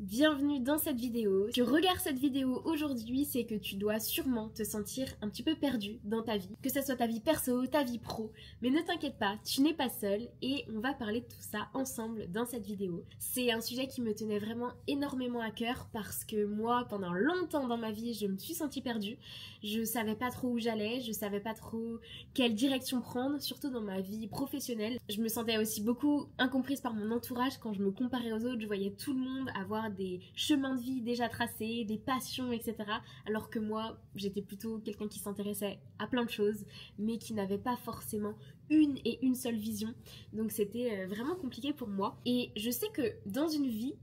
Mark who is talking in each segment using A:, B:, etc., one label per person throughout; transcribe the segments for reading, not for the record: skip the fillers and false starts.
A: Bienvenue dans cette vidéo. Si tu regardes cette vidéo aujourd'hui, c'est que tu dois sûrement te sentir un petit peu perdu dans ta vie, que ce soit ta vie perso, ta vie pro, mais ne t'inquiète pas, tu n'es pas seule et on va parler de tout ça ensemble dans cette vidéo. C'est un sujet qui me tenait vraiment énormément à cœur parce que moi, pendant longtemps dans ma vie, je me suis sentie perdue. Je savais pas trop où j'allais, je savais pas trop quelle direction prendre, surtout dans ma vie professionnelle. Je me sentais aussi beaucoup incomprise par mon entourage quand je me comparais aux autres, je voyais tout le monde avoir des chemins de vie déjà tracés, des passions, etc. Alors que moi, j'étais plutôt quelqu'un qui s'intéressait à plein de choses, mais qui n'avait pas forcément une seule vision. Donc c'était vraiment compliqué pour moi. Et je sais que dans une vie,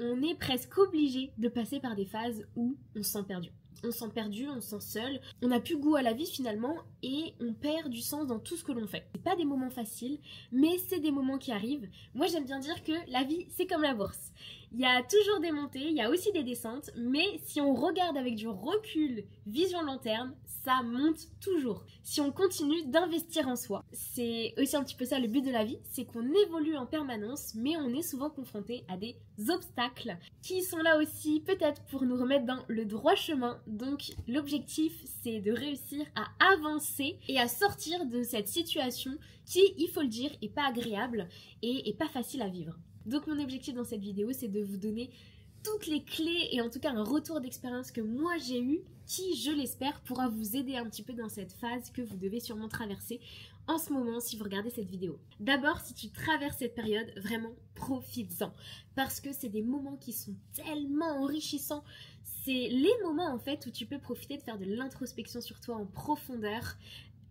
A: on est presque obligé de passer par des phases où on se sent perdu. On se sent perdu, on se sent seul, on n'a plus goût à la vie finalement et on perd du sens dans tout ce que l'on fait. C'est pas des moments faciles, mais c'est des moments qui arrivent. Moi j'aime bien dire que la vie c'est comme la bourse. Il y a toujours des montées, il y a aussi des descentes, mais si on regarde avec du recul, vision long terme, ça monte toujours. Si on continue d'investir en soi, c'est aussi un petit peu ça le but de la vie, c'est qu'on évolue en permanence, mais on est souvent confronté à des obstacles qui sont là aussi peut-être pour nous remettre dans le droit chemin. Donc l'objectif c'est de réussir à avancer et à sortir de cette situation qui, il faut le dire, est pas agréable et pas facile à vivre. Donc mon objectif dans cette vidéo c'est de vous donner toutes les clés et en tout cas un retour d'expérience que moi j'ai eu qui, je l'espère, pourra vous aider un petit peu dans cette phase que vous devez sûrement traverser en ce moment si vous regardez cette vidéo. D'abord, si tu traverses cette période, vraiment profites-en parce que c'est des moments qui sont tellement enrichissants. C'est les moments en fait où tu peux profiter de faire de l'introspection sur toi en profondeur.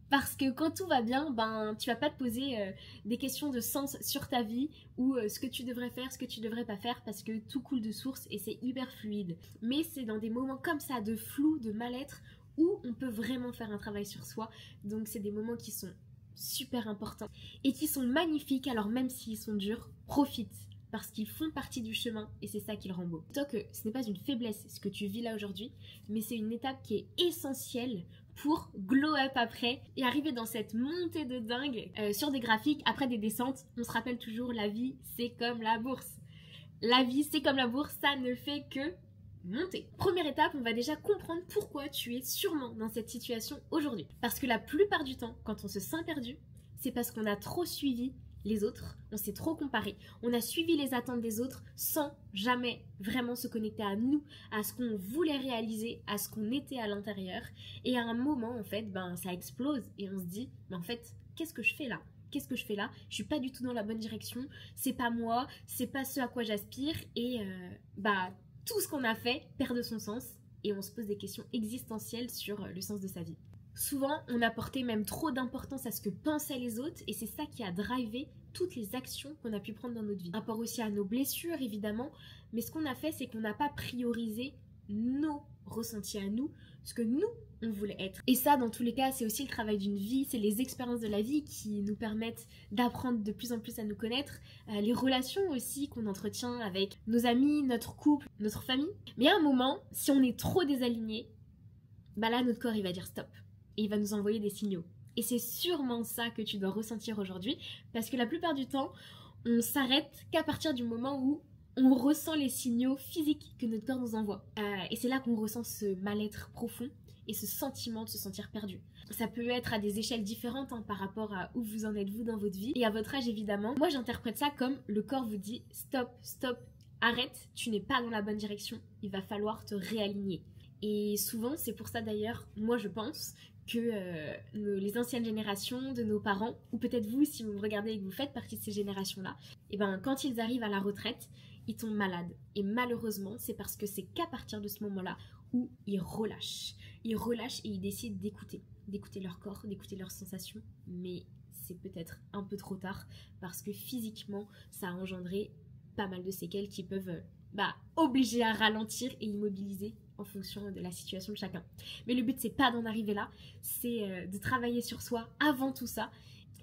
A: Parce que quand tout va bien, tu vas pas te poser des questions de sens sur ta vie ou ce que tu devrais faire, ce que tu devrais pas faire parce que tout coule de source et c'est hyper fluide. Mais c'est dans des moments comme ça de flou, de mal-être où on peut vraiment faire un travail sur soi. Donc c'est des moments qui sont super importants et qui sont magnifiques, alors même s'ils sont durs, profite. Parce qu'ils font partie du chemin et c'est ça qui le rend beau. Dis-toi que ce n'est pas une faiblesse ce que tu vis là aujourd'hui, mais c'est une étape qui est essentielle pour glow up après et arriver dans cette montée de dingue sur des graphiques après des descentes. On se rappelle toujours, la vie c'est comme la bourse. La vie c'est comme la bourse, ça ne fait que monter. Première étape, on va déjà comprendre pourquoi tu es sûrement dans cette situation aujourd'hui. Parce que la plupart du temps, quand on se sent perdu, c'est parce qu'on a trop suivi les autres, on s'est trop comparé, on a suivi les attentes des autres sans jamais vraiment se connecter à nous, à ce qu'on voulait réaliser, à ce qu'on était à l'intérieur. Et à un moment, en fait, ça explose et on se dit, mais en fait, qu'est-ce que je fais là ? Qu'est-ce que je fais là ? Je suis pas du tout dans la bonne direction, c'est pas moi, c'est pas ce à quoi j'aspire et tout ce qu'on a fait perd de son sens et on se pose des questions existentielles sur le sens de sa vie. Souvent, on a porté même trop d'importance à ce que pensaient les autres et c'est ça qui a drivé toutes les actions qu'on a pu prendre dans notre vie. Rapport aussi à nos blessures, évidemment, mais ce qu'on a fait, c'est qu'on n'a pas priorisé nos ressentis à nous, ce que nous, on voulait être. Et ça, dans tous les cas, c'est aussi le travail d'une vie, c'est les expériences de la vie qui nous permettent d'apprendre de plus en plus à nous connaître, les relations aussi qu'on entretient avec nos amis, notre couple, notre famille. Mais à un moment, si on est trop désaligné, là, notre corps, il va dire stop. Et il va nous envoyer des signaux. Et c'est sûrement ça que tu dois ressentir aujourd'hui, parce que la plupart du temps, on s'arrête qu'à partir du moment où on ressent les signaux physiques que notre corps nous envoie. Et c'est là qu'on ressent ce mal-être profond et ce sentiment de se sentir perdu. Ça peut être à des échelles différentes par rapport à où vous en êtes vous dans votre vie et à votre âge évidemment. Moi j'interprète ça comme le corps vous dit stop, stop, arrête, tu n'es pas dans la bonne direction, il va falloir te réaligner. Et souvent, c'est pour ça d'ailleurs, moi je pense que les anciennes générations de nos parents, ou peut-être vous si vous me regardez et que vous faites partie de ces générations-là, quand ils arrivent à la retraite, ils tombent malades. Et malheureusement, c'est parce que c'est qu'à partir de ce moment-là où ils relâchent. Ils relâchent et ils décident d'écouter leur corps, d'écouter leurs sensations, mais c'est peut-être un peu trop tard parce que physiquement, ça a engendré pas mal de séquelles qui peuvent obliger à ralentir et immobiliser en fonction de la situation de chacun. Mais le but c'est pas d'en arriver là, c'est de travailler sur soi avant tout ça.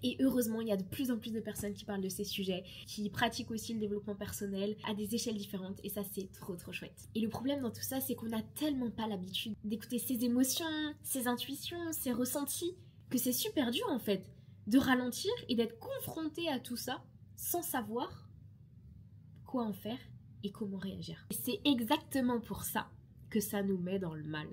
A: Et heureusement, il y a de plus en plus de personnes qui parlent de ces sujets, qui pratiquent aussi le développement personnel à des échelles différentes et ça c'est trop chouette. Et le problème dans tout ça, c'est qu'on n'a tellement pas l'habitude d'écouter ses émotions, ses intuitions, ses ressentis, que c'est super dur en fait de ralentir et d'être confronté à tout ça sans savoir quoi en faire et comment réagir. Et c'est exactement pour ça que ça nous met dans le mal.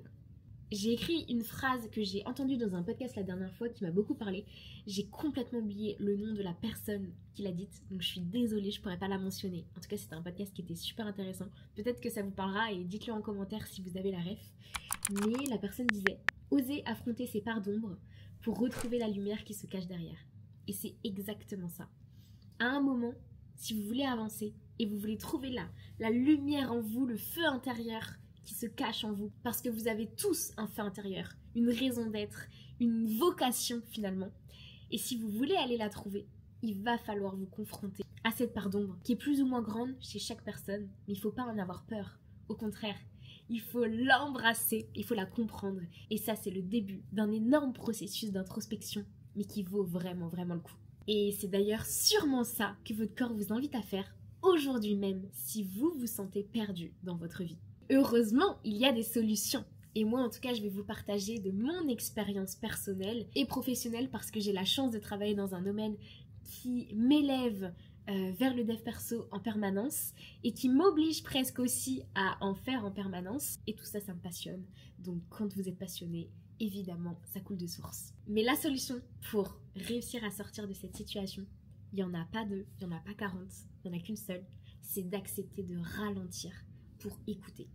A: J'ai écrit une phrase que j'ai entendue dans un podcast la dernière fois qui m'a beaucoup parlé. J'ai complètement oublié le nom de la personne qui l'a dite, donc je suis désolée, je pourrais pas la mentionner. En tout cas, c'était un podcast qui était super intéressant. Peut-être que ça vous parlera et dites-le en commentaire si vous avez la ref. Mais la personne disait « Osez affronter ses parts d'ombre pour retrouver la lumière qui se cache derrière. » Et c'est exactement ça. À un moment, si vous voulez avancer et vous voulez trouver la lumière en vous, le feu intérieur qui se cache en vous, parce que vous avez tous un feu intérieur, une raison d'être, une vocation finalement. Et si vous voulez aller la trouver, il va falloir vous confronter à cette part d'ombre qui est plus ou moins grande chez chaque personne, mais il ne faut pas en avoir peur. Au contraire, il faut l'embrasser, il faut la comprendre. Et ça, c'est le début d'un énorme processus d'introspection, mais qui vaut vraiment, vraiment le coup. Et c'est d'ailleurs sûrement ça que votre corps vous invite à faire aujourd'hui même, si vous vous sentez perdu dans votre vie. Heureusement, il y a des solutions. Et moi, en tout cas, je vais vous partager de mon expérience personnelle et professionnelle parce que j'ai la chance de travailler dans un domaine qui m'élève vers le dev perso en permanence et qui m'oblige presque aussi à en faire en permanence. Et tout ça, ça me passionne. Donc, quand vous êtes passionné, évidemment, ça coule de source. Mais la solution pour réussir à sortir de cette situation, il n'y en a pas deux, il n'y en a pas 40, il n'y en a qu'une seule, c'est d'accepter de ralentir pour écouter.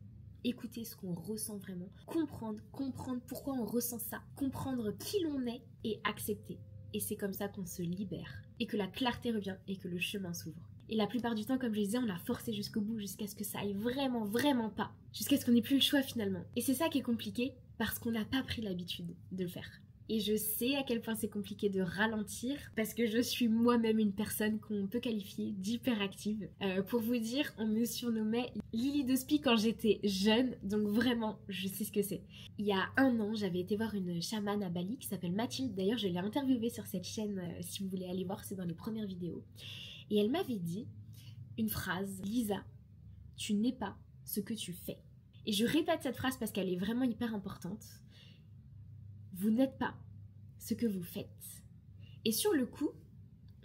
A: Écouter ce qu'on ressent vraiment, comprendre pourquoi on ressent ça, comprendre qui l'on est et accepter. Et c'est comme ça qu'on se libère et que la clarté revient et que le chemin s'ouvre. Et la plupart du temps, comme je disais, on a forcé jusqu'au bout, jusqu'à ce que ça aille vraiment, vraiment pas. Jusqu'à ce qu'on n'ait plus le choix finalement. Et c'est ça qui est compliqué parce qu'on n'a pas pris l'habitude de le faire. Et je sais à quel point c'est compliqué de ralentir parce que je suis moi-même une personne qu'on peut qualifier d'hyperactive. Pour vous dire, on me surnommait Lily de Spi quand j'étais jeune, donc vraiment, je sais ce que c'est. Il y a 1 an, j'avais été voir une chamane à Bali qui s'appelle Mathilde. D'ailleurs, je l'ai interviewée sur cette chaîne, si vous voulez aller voir, c'est dans les premières vidéos. Et elle m'avait dit une phrase, Lisa, tu n'es pas ce que tu fais. Et je répète cette phrase parce qu'elle est vraiment hyper importante. Vous n'êtes pas ce que vous faites. Et sur le coup,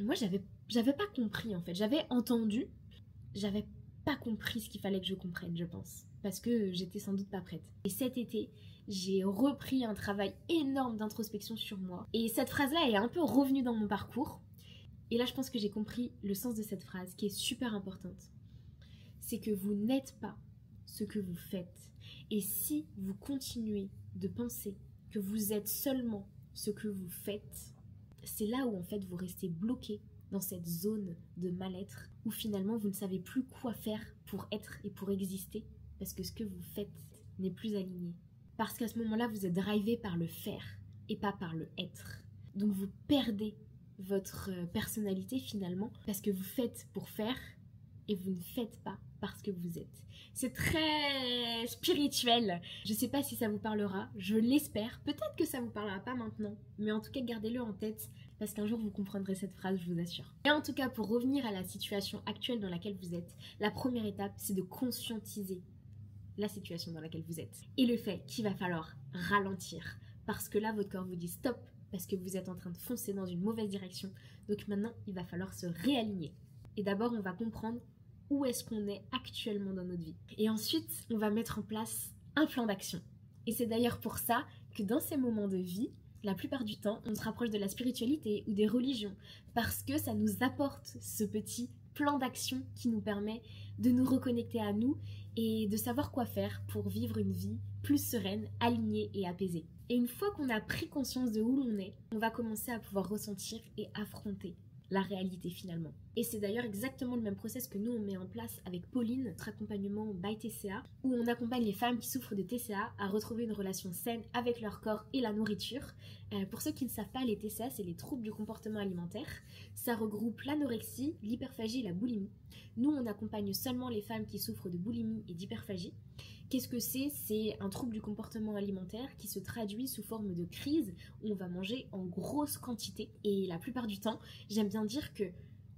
A: moi j'avais pas compris en fait. J'avais entendu, j'avais pas compris ce qu'il fallait que je comprenne, je pense. Parce que j'étais sans doute pas prête. Et cet été, j'ai repris un travail énorme d'introspection sur moi. Et cette phrase-là est un peu revenue dans mon parcours. Et là, je pense que j'ai compris le sens de cette phrase qui est super importante. C'est que vous n'êtes pas ce que vous faites. Et si vous continuez de penser que vous êtes seulement ce que vous faites, c'est là où en fait vous restez bloqué dans cette zone de mal-être où finalement vous ne savez plus quoi faire pour être et pour exister parce que ce que vous faites n'est plus aligné. Parce qu'à ce moment-là, vous êtes drivé par le faire et pas par le être. Donc vous perdez votre personnalité finalement parce que vous faites pour faire et vous ne faites pas parce que vous êtes. C'est très spirituel. Je sais pas si ça vous parlera, je l'espère. Peut-être que ça vous parlera pas maintenant, mais en tout cas gardez-le en tête parce qu'un jour vous comprendrez cette phrase, je vous assure. Et en tout cas, pour revenir à la situation actuelle dans laquelle vous êtes, la première étape, c'est de conscientiser la situation dans laquelle vous êtes et le fait qu'il va falloir ralentir parce que là, votre corps vous dit stop parce que vous êtes en train de foncer dans une mauvaise direction. Donc maintenant, il va falloir se réaligner. Et d'abord, on va comprendre où est-ce qu'on est actuellement dans notre vie. Et ensuite, on va mettre en place un plan d'action. Et c'est d'ailleurs pour ça que dans ces moments de vie, la plupart du temps, on se rapproche de la spiritualité ou des religions, parce que ça nous apporte ce petit plan d'action qui nous permet de nous reconnecter à nous et de savoir quoi faire pour vivre une vie plus sereine, alignée et apaisée. Et une fois qu'on a pris conscience de où l'on est, on va commencer à pouvoir ressentir et affronter la réalité finalement. Et c'est d'ailleurs exactement le même process que nous on met en place avec Pauline, notre accompagnement by TCA, où on accompagne les femmes qui souffrent de TCA à retrouver une relation saine avec leur corps et la nourriture. Pour ceux qui ne savent pas, les TCA, c'est les troubles du comportement alimentaire. Ça regroupe l'anorexie, l'hyperphagie et la boulimie. Nous, on accompagne seulement les femmes qui souffrent de boulimie et d'hyperphagie. Qu'est-ce que c'est ? C'est un trouble du comportement alimentaire qui se traduit sous forme de crise où on va manger en grosse quantité. Et la plupart du temps, j'aime bien dire que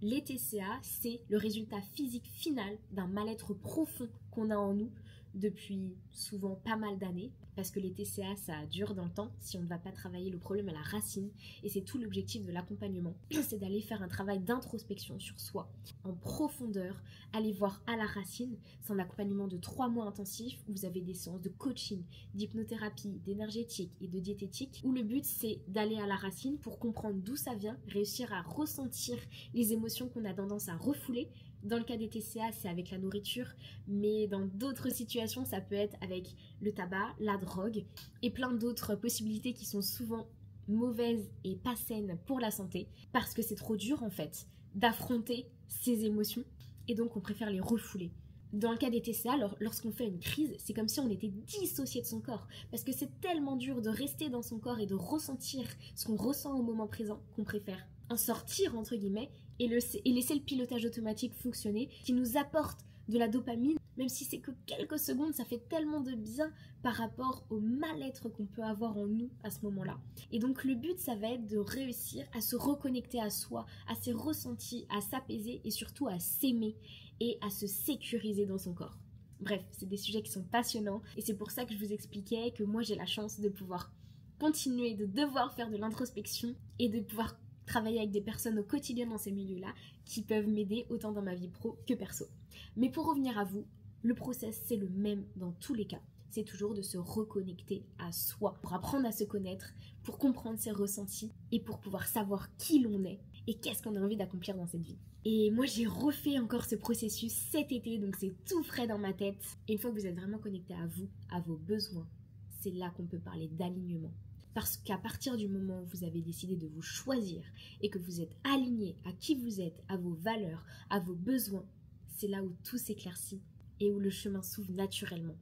A: les TCA, c'est le résultat physique final d'un mal-être profond qu'on a en nous depuis souvent pas mal d'années, parce que les TCA ça dure dans le temps si on ne va pas travailler le problème à la racine, et c'est tout l'objectif de l'accompagnement, c'est d'aller faire un travail d'introspection sur soi, en profondeur, aller voir à la racine. C'est un accompagnement de 3 mois intensif où vous avez des séances de coaching, d'hypnothérapie, d'énergétique et de diététique, où le but c'est d'aller à la racine pour comprendre d'où ça vient, réussir à ressentir les émotions qu'on a tendance à refouler. Dans le cas des TCA, c'est avec la nourriture, mais dans d'autres situations, ça peut être avec le tabac, la drogue et plein d'autres possibilités qui sont souvent mauvaises et pas saines pour la santé, parce que c'est trop dur en fait d'affronter ces émotions et donc on préfère les refouler. Dans le cas des TCA, lorsqu'on fait une crise, c'est comme si on était dissocié de son corps, parce que c'est tellement dur de rester dans son corps et de ressentir ce qu'on ressent au moment présent qu'on préfère en sortir entre guillemets et laisser le pilotage automatique fonctionner, qui nous apporte de la dopamine, même si c'est que quelques secondes, ça fait tellement de bien par rapport au mal-être qu'on peut avoir en nous à ce moment-là. Et donc le but, ça va être de réussir à se reconnecter à soi, à ses ressentis, à s'apaiser et surtout à s'aimer et à se sécuriser dans son corps. Bref, c'est des sujets qui sont passionnants et c'est pour ça que je vous expliquais que moi j'ai la chance de pouvoir continuer, de devoir faire de l'introspection et de pouvoir travailler avec des personnes au quotidien dans ces milieux-là qui peuvent m'aider autant dans ma vie pro que perso. Mais pour revenir à vous, le process c'est le même dans tous les cas. C'est toujours de se reconnecter à soi, pour apprendre à se connaître, pour comprendre ses ressentis et pour pouvoir savoir qui l'on est et qu'est-ce qu'on a envie d'accomplir dans cette vie. Et moi j'ai refait encore ce processus cet été, donc c'est tout frais dans ma tête. Et une fois que vous êtes vraiment connecté à vous, à vos besoins, c'est là qu'on peut parler d'alignement. Parce qu'à partir du moment où vous avez décidé de vous choisir et que vous êtes aligné à qui vous êtes, à vos valeurs, à vos besoins, c'est là où tout s'éclaircit et où le chemin s'ouvre naturellement.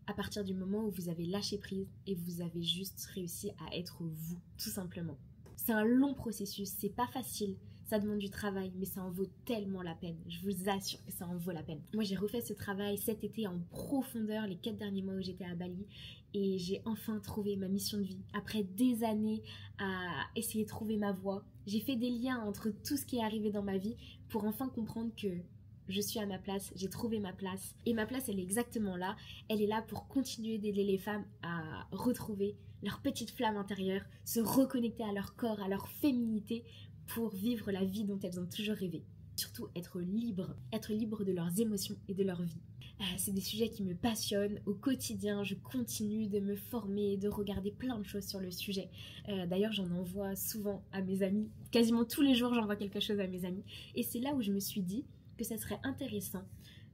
A: À partir du moment où vous avez lâché prise et vous avez juste réussi à être vous, tout simplement. C'est un long processus, c'est pas facile, ça demande du travail, mais ça en vaut tellement la peine. Je vous assure que ça en vaut la peine. Moi, j'ai refait ce travail cet été en profondeur, les 4 derniers mois où j'étais à Bali, et j'ai enfin trouvé ma mission de vie. Après des années à essayer de trouver ma voie, j'ai fait des liens entre tout ce qui est arrivé dans ma vie pour enfin comprendre que je suis à ma place, j'ai trouvé ma place. Et ma place, elle est exactement là. Elle est là pour continuer d'aider les femmes à retrouver leur petite flamme intérieure, se reconnecter à leur corps, à leur féminité, pour vivre la vie dont elles ont toujours rêvé. Surtout être libre de leurs émotions et de leur vie. C'est des sujets qui me passionnent. Au quotidien, je continue de me former, de regarder plein de choses sur le sujet. D'ailleurs, j'en envoie souvent à mes amis. Quasiment tous les jours, j'envoie quelque chose à mes amis. Et c'est là où je me suis dit que ça serait intéressant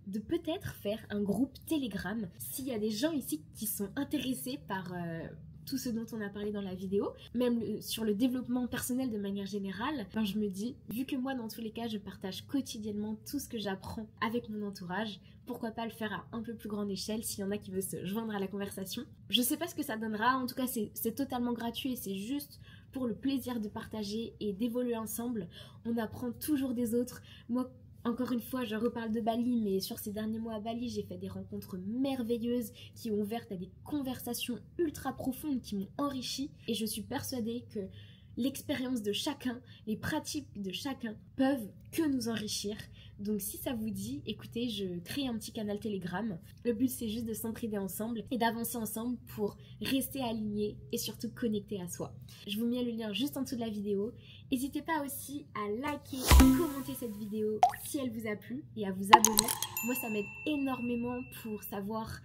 A: de peut-être faire un groupe Telegram. S'il y a des gens ici qui sont intéressés par tout ce dont on a parlé dans la vidéo, même sur le développement personnel de manière générale, ben je me dis, vu que moi dans tous les cas je partage quotidiennement tout ce que j'apprends avec mon entourage, pourquoi pas le faire à un peu plus grande échelle s'il y en a qui veulent se joindre à la conversation. Je sais pas ce que ça donnera, en tout cas c'est totalement gratuit et c'est juste pour le plaisir de partager et d'évoluer ensemble. On apprend toujours des autres. Moi, encore une fois, je reparle de Bali, mais sur ces derniers mois à Bali, j'ai fait des rencontres merveilleuses qui ont ouvert à des conversations ultra profondes qui m'ont enrichie. Et je suis persuadée que l'expérience de chacun, les pratiques de chacun peuvent que nous enrichir. Donc si ça vous dit, écoutez, je crée un petit canal Telegram. Le but c'est juste de s'entraider ensemble et d'avancer ensemble pour rester alignés et surtout connectés à soi. Je vous mets le lien juste en dessous de la vidéo. N'hésitez pas aussi à liker et commenter cette vidéo si elle vous a plu et à vous abonner. Moi ça m'aide énormément pour savoir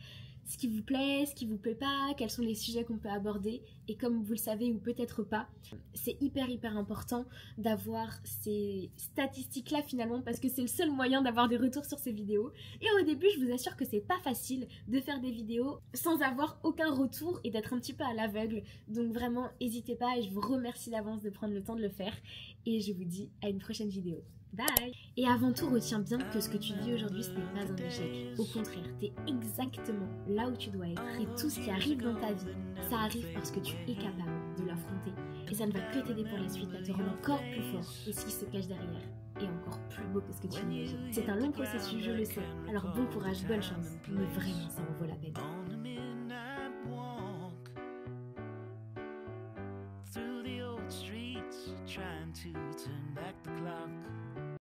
A: ce qui vous plaît, ce qui vous plaît pas, quels sont les sujets qu'on peut aborder. Et comme vous le savez ou peut-être pas, c'est hyper important d'avoir ces statistiques-là finalement parce que c'est le seul moyen d'avoir des retours sur ces vidéos. Et au début, je vous assure que c'est pas facile de faire des vidéos sans avoir aucun retour et d'être un petit peu à l'aveugle. Donc vraiment, n'hésitez pas et je vous remercie d'avance de prendre le temps de le faire. Et je vous dis à une prochaine vidéo. Bye! Et avant tout, retiens bien que ce que tu vis aujourd'hui, ce n'est pas un échec. Au contraire, tu es exactement là où tu dois être. Et tout ce qui arrive dans ta vie, ça arrive parce que tu es capable de l'affronter. Et ça ne va que t'aider pour la suite, à te rendre encore plus fort de ce qui se cache derrière. Et encore plus beau que ce que tu imagines. C'est un long processus, je le sais. Alors bon courage, bonne chance. Mais vraiment, ça en vaut la peine.
B: Trying to turn back the clock.